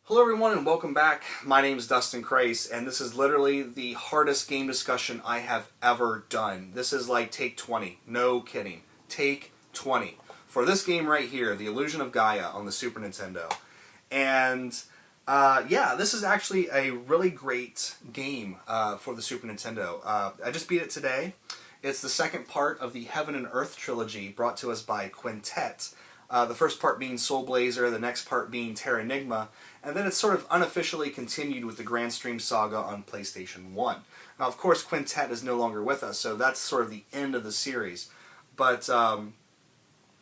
Hello everyone and welcome back. My name is dustinkreis and this is literally the hardest game discussion I have ever done. This is like take 20. No kidding. Take 20. For this game right here, The Illusion of Gaia on the Super Nintendo. And yeah, this is actually a really great game for the Super Nintendo. I just beat it today. It's the second part of the Heaven and Earth trilogy brought to us by Quintet. The first part being Soul Blazer, the next part being Terra Enigma, and then it's sort of unofficially continued with the Grand Stream Saga on PlayStation 1. Now, of course, Quintet is no longer with us, so that's sort of the end of the series. But,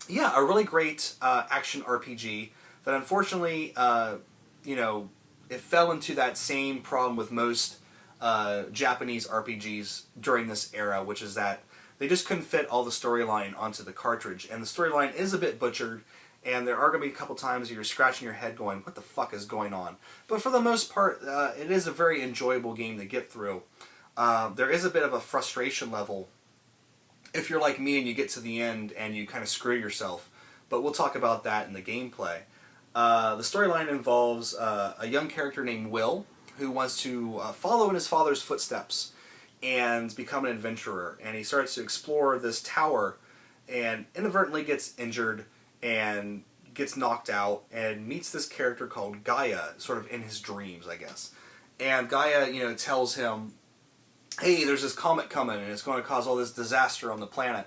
yeah, a really great action RPG that unfortunately, it fell into that same problem with most Japanese RPGs during this era, which is that they just couldn't fit all the storyline onto the cartridge. And the storyline is a bit butchered, and there are going to be a couple times you're scratching your head going, what the fuck is going on? But for the most part, it is a very enjoyable game to get through. There is a bit of a frustration level if you're like me and you get to the end and you kind of screw yourself. But we'll talk about that in the gameplay. The storyline involves a young character named Will, who wants to follow in his father's footsteps and become an adventurer. And he starts to explore this tower and inadvertently gets injured and gets knocked out and meets this character called Gaia, sort of in his dreams, I guess. And Gaia, tells him, hey, there's this comet coming and it's going to cause all this disaster on the planet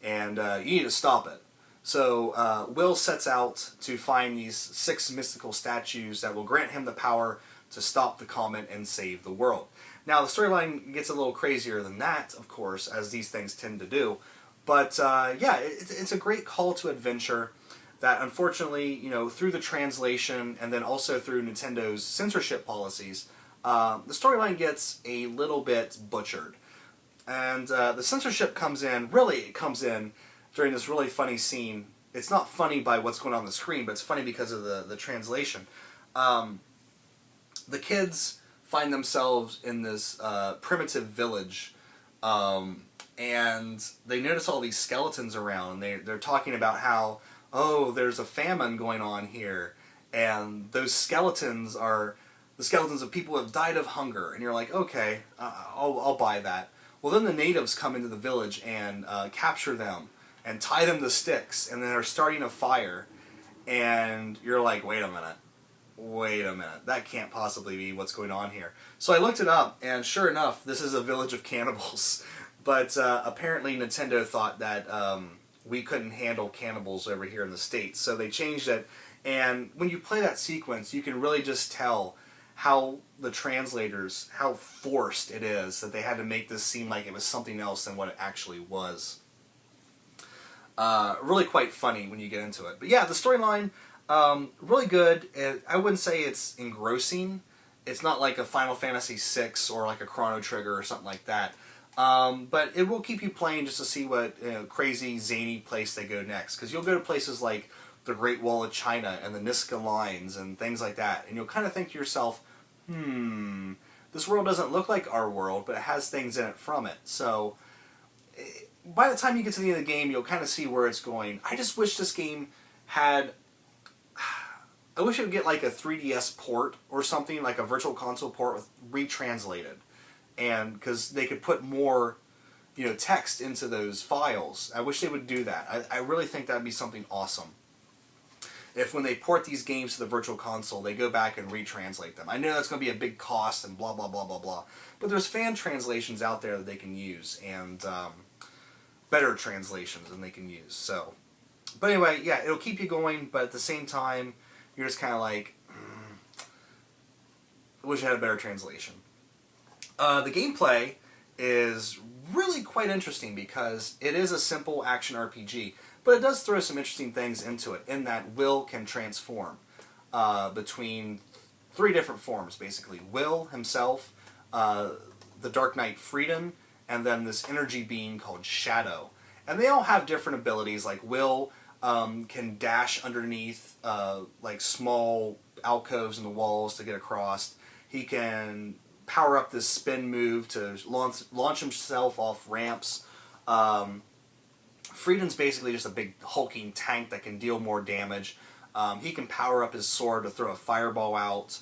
and you need to stop it. So Will sets out to find these 6 mystical statues that will grant him the power to stop the comet and save the world. Now, the storyline gets a little crazier than that, of course, as these things tend to do. But, yeah, it's a great call to adventure that, unfortunately, through the translation and then also through Nintendo's censorship policies, the storyline gets a little bit butchered. And the censorship comes in during this really funny scene. It's not funny by what's going on the screen, but it's funny because of the translation. The kids find themselves in this primitive village, and they notice all these skeletons around. They're talking about how, oh, there's a famine going on here, and those skeletons are the skeletons of people who have died of hunger. And you're like, okay, I'll buy that. Well, then the natives come into the village and capture them and tie them to sticks, and then they're starting a fire, and you're like, wait a minute, that can't possibly be what's going on here. So I looked it up, and sure enough, this is a village of cannibals. But apparently Nintendo thought that we couldn't handle cannibals over here in the States, so they changed it. And when you play that sequence, you can really just tell how the translators, how forced it is that they had to make this seem like it was something else than what it actually was. Really quite funny when you get into it. But yeah, the storyline, really good. I wouldn't say it's engrossing. It's not like a Final Fantasy VI or like a Chrono Trigger or something like that. But it will keep you playing just to see what crazy, zany place they go next. Because you'll go to places like the Great Wall of China and the Nisca Lines and things like that. And you'll kind of think to yourself, this world doesn't look like our world, but it has things in it from it. So by the time you get to the end of the game, you'll kind of see where it's going. I just wish this game had... I wish it would get like a 3DS port or something, like a Virtual Console port with retranslated. And because they could put more, text into those files. I wish they would do that. I really think that would be something awesome. If when they port these games to the Virtual Console, they go back and retranslate them. I know that's going to be a big cost and blah, blah, blah, blah, blah. But there's fan translations out there that they can use, and better translations than they can use. So, but anyway, yeah, it'll keep you going, but at the same time, you're just kind of like, I wish I had a better translation. The gameplay is really quite interesting because it is a simple action RPG, but it does throw some interesting things into it, in that Will can transform between 3 different forms, basically. Will himself, the Dark Knight Freedom, and then this energy being called Shadow. And they all have different abilities, like Will can dash underneath like small alcoves in the walls to get across. He can power up this spin move to launch himself off ramps. Freedom's basically just a big hulking tank that can deal more damage. He can power up his sword to throw a fireball out.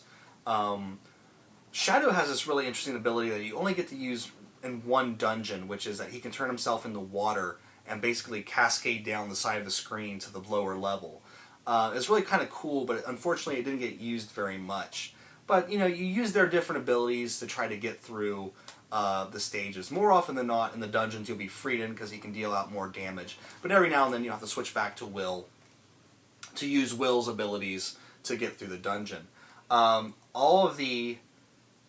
Shadow has this really interesting ability that you only get to use in one dungeon, which is that he can turn himself into water and basically cascade down the side of the screen to the lower level. It's really kind of cool, but unfortunately it didn't get used very much. But, you use their different abilities to try to get through the stages. More often than not, in the dungeons you'll be freed in because he can deal out more damage. But every now and then you have to switch back to Will to use Will's abilities to get through the dungeon. All of the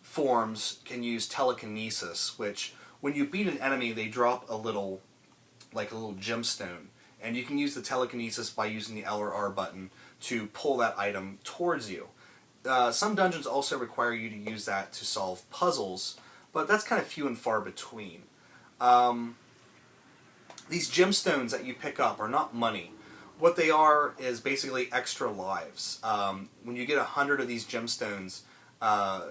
forms can use telekinesis, which when you beat an enemy, they drop a little gemstone. And you can use the telekinesis by using the L or R button to pull that item towards you. Some dungeons also require you to use that to solve puzzles, but that's kind of few and far between. These gemstones that you pick up are not money. What they are is basically extra lives. When you get 100 of these gemstones,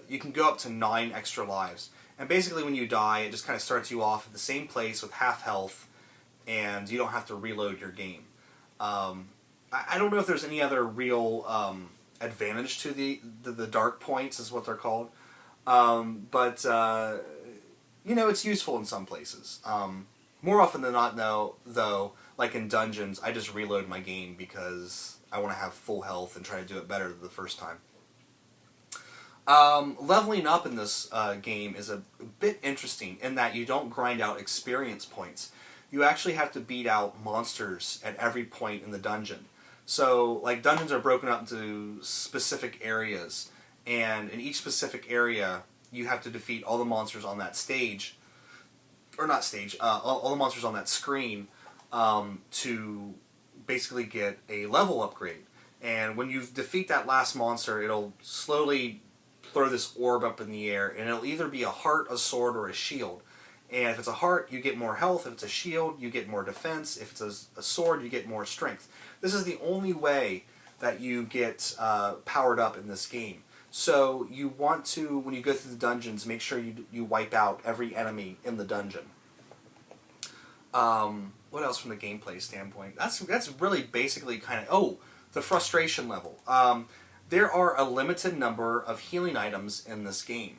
you can go up to 9 extra lives. And basically when you die, it just kind of starts you off at the same place with half health, and you don't have to reload your game. I don't know if there's any other real advantage to the dark points, is what they're called. But it's useful in some places. More often than not, though, like in dungeons, I just reload my game because I want to have full health and try to do it better the first time. Leveling up in this game is a bit interesting in that you don't grind out experience points. You actually have to beat out monsters at every point in the dungeon. So, like, dungeons are broken up into specific areas, and in each specific area, you have to defeat all the monsters on that stage, or not stage, all the monsters on that screen to basically get a level upgrade. And when you defeat that last monster, it'll slowly throw this orb up in the air, and it'll either be a heart, a sword, or a shield. And if it's a heart, you get more health. If it's a shield, you get more defense. If it's a sword, you get more strength. This is the only way that you get powered up in this game. So you want to, when you go through the dungeons, make sure you wipe out every enemy in the dungeon. What else from the gameplay standpoint? That's really basically kind of... the frustration level. There are a limited number of healing items in this game.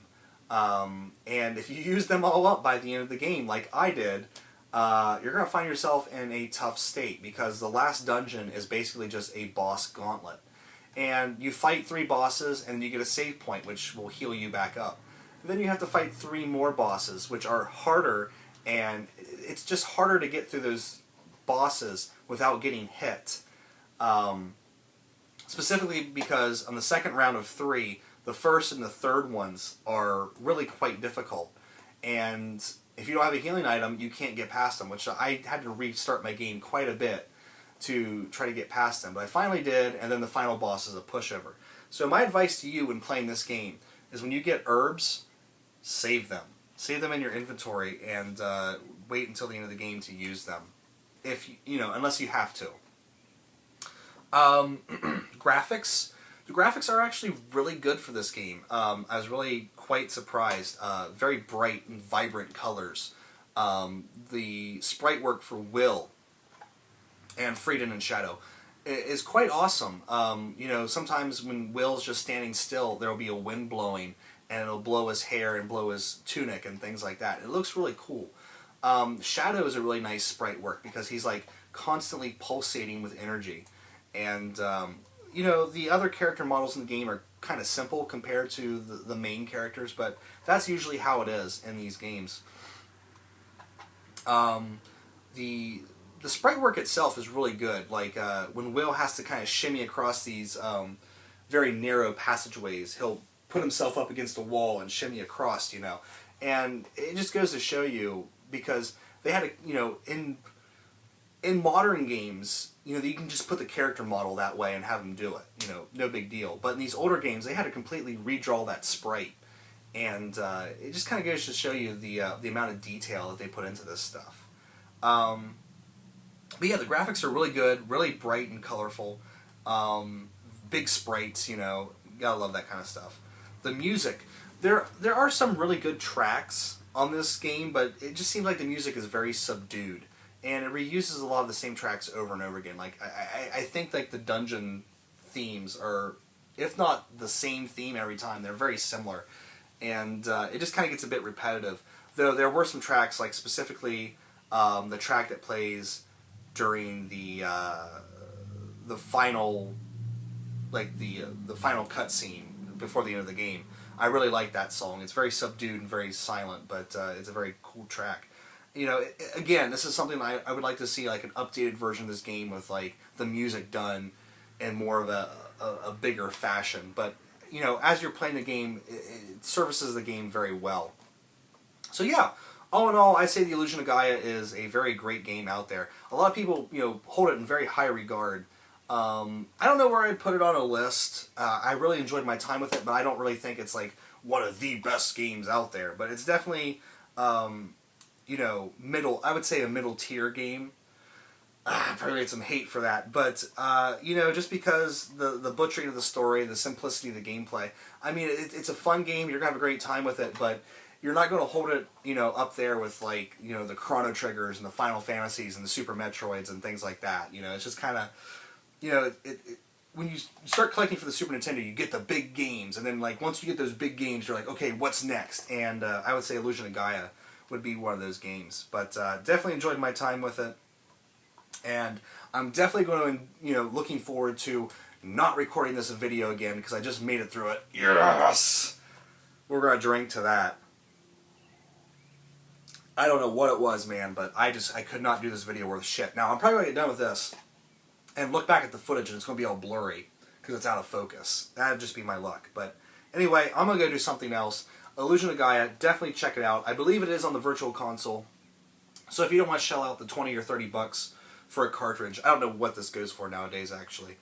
And if you use them all up by the end of the game, like I did, you're going to find yourself in a tough state because the last dungeon is basically just a boss gauntlet. And you fight 3 bosses and you get a save point which will heal you back up. And then you have to fight 3 more bosses which are harder, and it's just harder to get through those bosses without getting hit. Specifically because on the second round of 3, the first and the third ones are really quite difficult. And if you don't have a healing item, you can't get past them, which I had to restart my game quite a bit to try to get past them. But I finally did, and then the final boss is a pushover. So my advice to you when playing this game is when you get herbs, save them. Save them in your inventory and wait until the end of the game to use them. If unless you have to. Graphics. The graphics are actually really good for this game. I was really quite surprised. Very bright and vibrant colors. The sprite work for Will and Frieden and Shadow is quite awesome. Sometimes when Will's just standing still, there will be a wind blowing, and it'll blow his hair and blow his tunic and things like that. It looks really cool. Shadow is a really nice sprite work because he's like constantly pulsating with energy. And the other character models in the game are kind of simple compared to the main characters, but that's usually how it is in these games. The sprite work itself is really good. Like when Will has to kind of shimmy across these very narrow passageways, he'll put himself up against a wall and shimmy across, And it just goes to show you, because they had in modern games, you can just put the character model that way and have them do it. No big deal. But in these older games, they had to completely redraw that sprite. And it just kind of goes to show you the amount of detail that they put into this stuff. But yeah, the graphics are really good, really bright and colorful. Big sprites, gotta love that kind of stuff. The music. There are some really good tracks on this game, but it just seems like the music is very subdued. And it reuses a lot of the same tracks over and over again. Like I think like the dungeon themes are, if not the same theme every time, they're very similar. And it just kind of gets a bit repetitive. Though there were some tracks, like specifically the track that plays during the final, like the final cutscene before the end of the game. I really like that song. It's very subdued and very silent, but it's a very cool track. You know, again, this is something I would like to see, like an updated version of this game with like the music done in more of a bigger fashion. But you know, as you're playing the game, it services the game very well. So yeah, all in all, I'd say The Illusion of Gaia is a very great game out there. A lot of people, you know, hold it in very high regard. I don't know where I'd put it on a list. I really enjoyed my time with it, but I don't really think it's like one of the best games out there. But it's definitely, you know, I would say a middle tier game. I probably get some hate for that, but you know, just because the butchering of the story, the simplicity of the gameplay. I mean, it's a fun game. You're gonna have a great time with it, but you're not going to hold it, you know, up there with like, you know, the Chrono Triggers and the Final Fantasies and the Super Metroids and things like that. You know, it's just kind of, you know, when you start collecting for the Super Nintendo, you get the big games, and then like once you get those big games, you're like, okay, what's next? And I would say Illusion of Gaia would be one of those games. But definitely enjoyed my time with it, and I'm definitely going to, you know, looking forward to not recording this video again because I just made it through it. Yes, we're going to drink to that. I don't know what it was, man, but I could not do this video worth shit. Now, I'm probably going to get done with this and look back at the footage, and it's going to be all blurry because it's out of focus. That'd just be my luck. But anyway, I'm going to go do something else. Illusion of Gaia, definitely check it out. I believe it is on the Virtual Console. So if you don't want to shell out the 20 or 30 bucks for a cartridge, I don't know what this goes for nowadays, actually.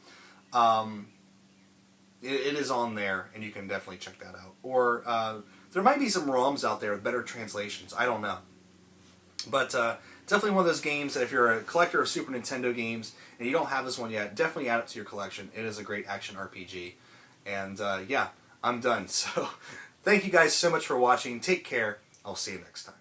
It is on there, and you can definitely check that out. Or there might be some ROMs out there with better translations. I don't know. But definitely one of those games that if you're a collector of Super Nintendo games and you don't have this one yet, definitely add it to your collection. It is a great action RPG. And yeah, I'm done. So thank you guys so much for watching. Take care. I'll see you next time.